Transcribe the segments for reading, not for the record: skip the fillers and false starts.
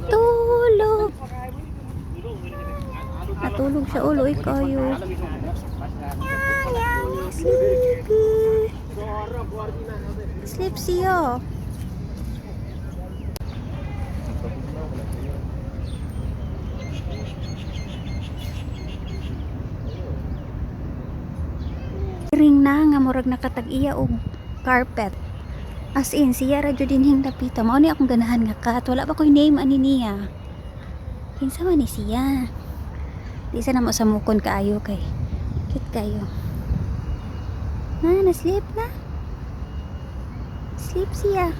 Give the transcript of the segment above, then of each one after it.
Natulog. Natulog siya ulo kayo. Sleepy. Sleep siya. Ring na nga murag nakatag-iya og carpet. As in siya ra jud dinhing dapita. Mao ni akong ganahan nga kat. Wala pa koy name ani niya. Kinsa man ni siya? Di sa na mo samukon kaayo kay. Cute kayo. Na sleep na. Sleep siya.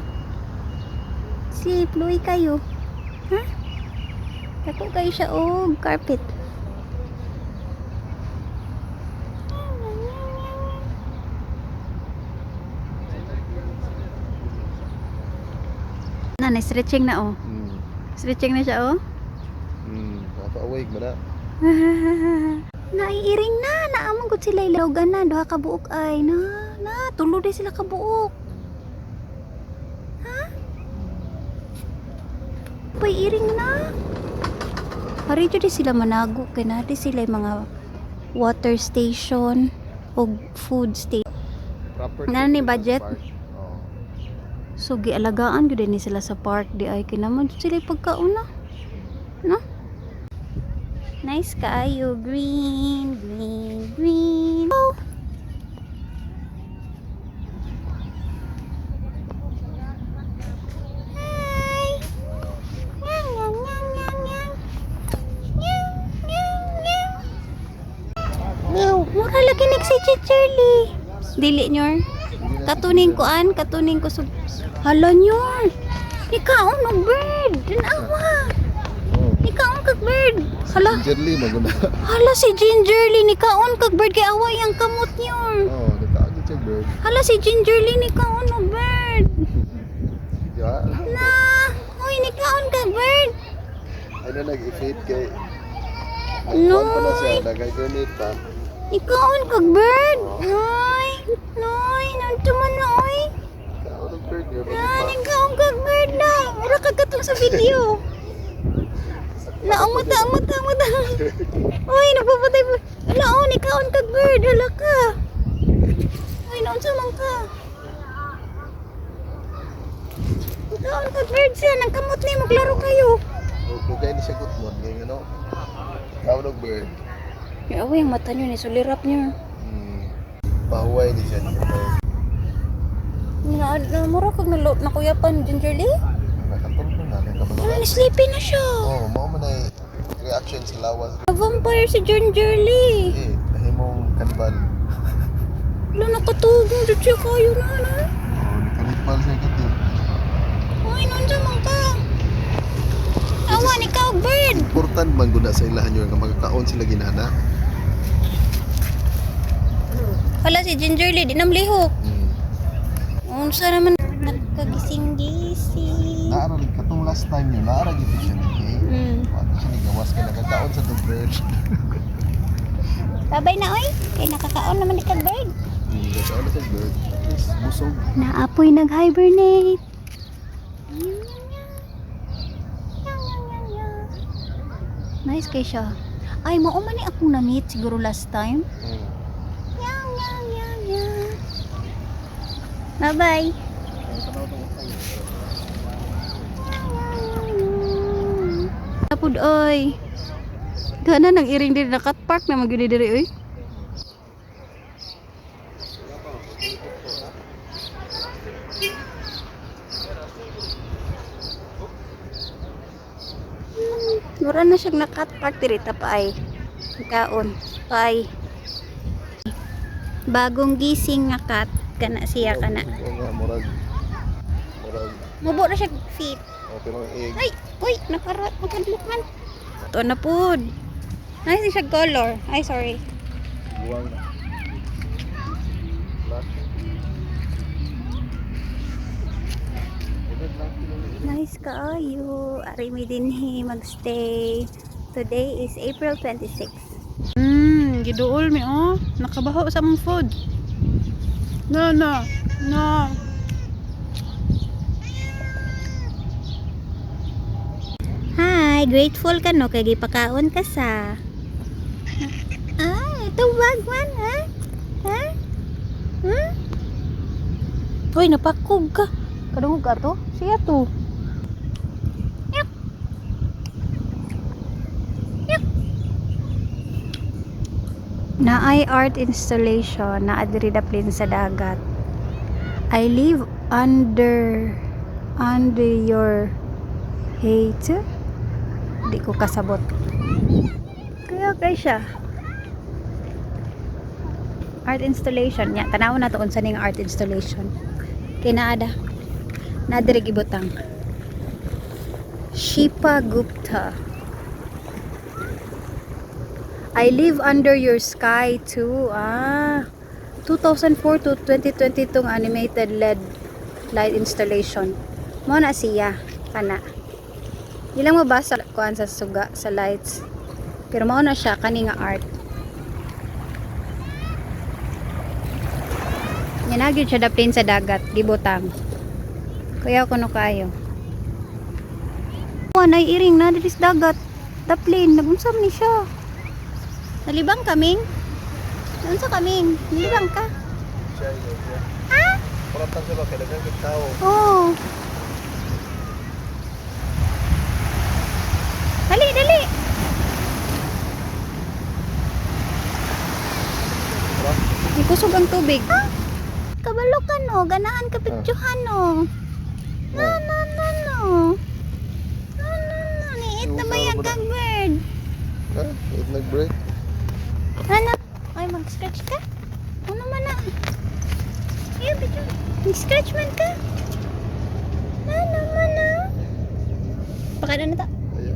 Sleep luy kayo. Ha? Dako kayo siya og carpet. Na stretching na oh. Stretching na siya oh. Awake mo na. Naiiring na. Naamang gud sila ilawgan na. Duha ka buok ay. Tulo din sila ka buok. Ha? Paiiring na. Hari jud sila manago. Kaya natin sila yung mga water station o food station. Nga ni budget? So gialagaan gyud ni sila sa park di ay kinaman sila pagkauna. No? Nice kaayo, green, green, green. Oh. Hi. Nyang nyang nyang nyang nyang. Nyang nyang nyang. Meow. Mura lagi si Charlie. Dili nyor. Katuning ko sub. Hala nyor. Ikaw no bird. Dinawa. Ikaw kag bird. Hala. Gingerly maguna. Hala si Gingerly ni kaon kag bird kay away ang kamot niyo. Oh, nakaagit siya bird. Hala si Gingerly ni kaon no bird. Ya. Na, hoy ni kaon kag bird. Ano nag-effect kay No. pa na siya, nag-hibernate pa. Ikaon kag bird. Noy. Noy, nanto man noy. Ikaw ng bird niya. Ni kaon kag bird na. Mura kag katong sa video. Naong mata. Uy, napapatay po. Naong, ikaon kag bird. Hala ka. Uy, naon sa man ka. Ikaon kag bird siya. Nagkamot niya. Maglaro kayo. Lugay ni siya gutmon. Ngayon ano? Ikaw ng bird. Yung away, ang mata niyo. Nisulirap niyo. Pahuway ni siya. Mura kag nakuyapan, Gingerly? Nakatulog na. Wala, ni-sleepy na siya. Oh, mo man ay reaction sa lawas. Vampire si Gingerly. Nahimong kanibal. Wala, nakatugong dyan siya kayo na. Oh, nakanibal siya kito. Uy, nandiyan man ka. Awan, ikaw, bird. Important man guna sa ilahan yun nga magkakaon sila ginana. Hala, si Gingerly, di namlihok. Unsa naman nagkagising-gising. Naara katong last time yun, naara gito siya ni Kay. Wala siya nigawas kay nagkakaon sa the bird. Babay na, oy. Kay nakakaon naman ikaw, bird. Nagkakaon na sa bird. Is busog. Naapoy nag-hibernate. Nice kay siya. Ay, mauman ni akong na-meet siguro last time. Bye-bye. Tapod oy. Gana nang iring diri na cat park na magyud diri oy. Mura na siyang na-cat park diri ta pa ay. Kaon. Bye. Bagong gising nga cat kana siya kana. Murag. Mubo na siya feet. Pero egg. Ay, uy, nakadlukan. Ito na po. Nice siya color. Ay, sorry. Buwang na. Nice kaayo. Ari mi dinhi magstay. Today is April 26. Giduol mi oh. Nakabaho sa mong food. No. Ay, grateful ka no, kay gipakaon ka sa. Ito wag man, ha? Ha? Hmm? Uy, napakog ka. Kadungog ka to? Siya to. Yak. Yak. Naay art installation na adiri daplin sa dagat. I live under your hate. Di ko kasabot. Kaya siya. Art installation. Ya, tanaw na to unsa ning art installation. Kay naada. Nadiri gibutang. Shipa Gupta. I live under your sky too. 2004 to 2020 tong animated LED light installation. Mo na siya kana. Ilang mabasa kuan sa suga sa lights. Pero mao na siya kani nga art. Yanagid siya daplin sa dagat, gibutang. Kaya kuno kayo. Nay iring na diri sa dagat. Daplin, nagunsam ni siya. Nalibang kaming? Unsa kaming? Nalibang ka? Ha? Parang sa ba kailangan kit tao. Oh. Dali, dali. Ikusog ang tubig. Kabalo ka no, ganahan ka pictuhan no. No. Niit na bayag kang bird. Ha? It nag-break. Ano? Ay, mag-scratch ka? Ano man na? Iya, picture. Mag-scratch man ka? Ano man na? Pakada na ta. Ayan.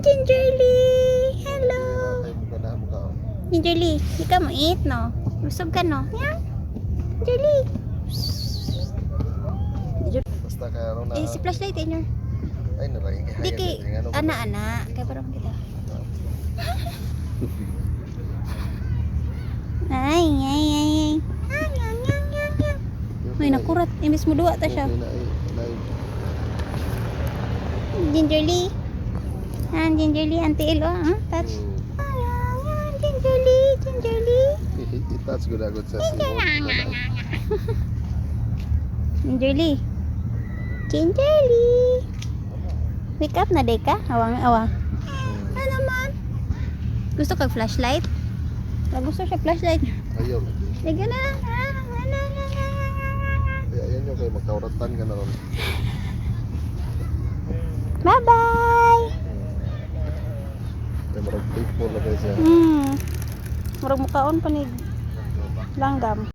Gingerly! Hello! Ay, mo na mo ka. Gingerly, di ka mait no? Busog ka no? Yan! Gingerly! Basta kaya ano na. Si flashlight in your... Ay, nalagay kay Di hayag. kay... Ano ba? Ana-ana. Kaya parang kita. Ay. Ay, nakurat. Imbis mo duwa ta siya. Gingerly. Gingerly, Auntie Elo, touch. Gingerly. I-touch ko na agad sa simot. Gingerly. Wake up na day ka? Awang. Ano naman? Gusto kag flashlight? Gusto siya flashlight. Ayaw. Sige na. Ayan yung kayo magkauratan ka na ron. Bye-bye. Kaya marag faithful na kayo siya. Murag mukaon pa ni langgam.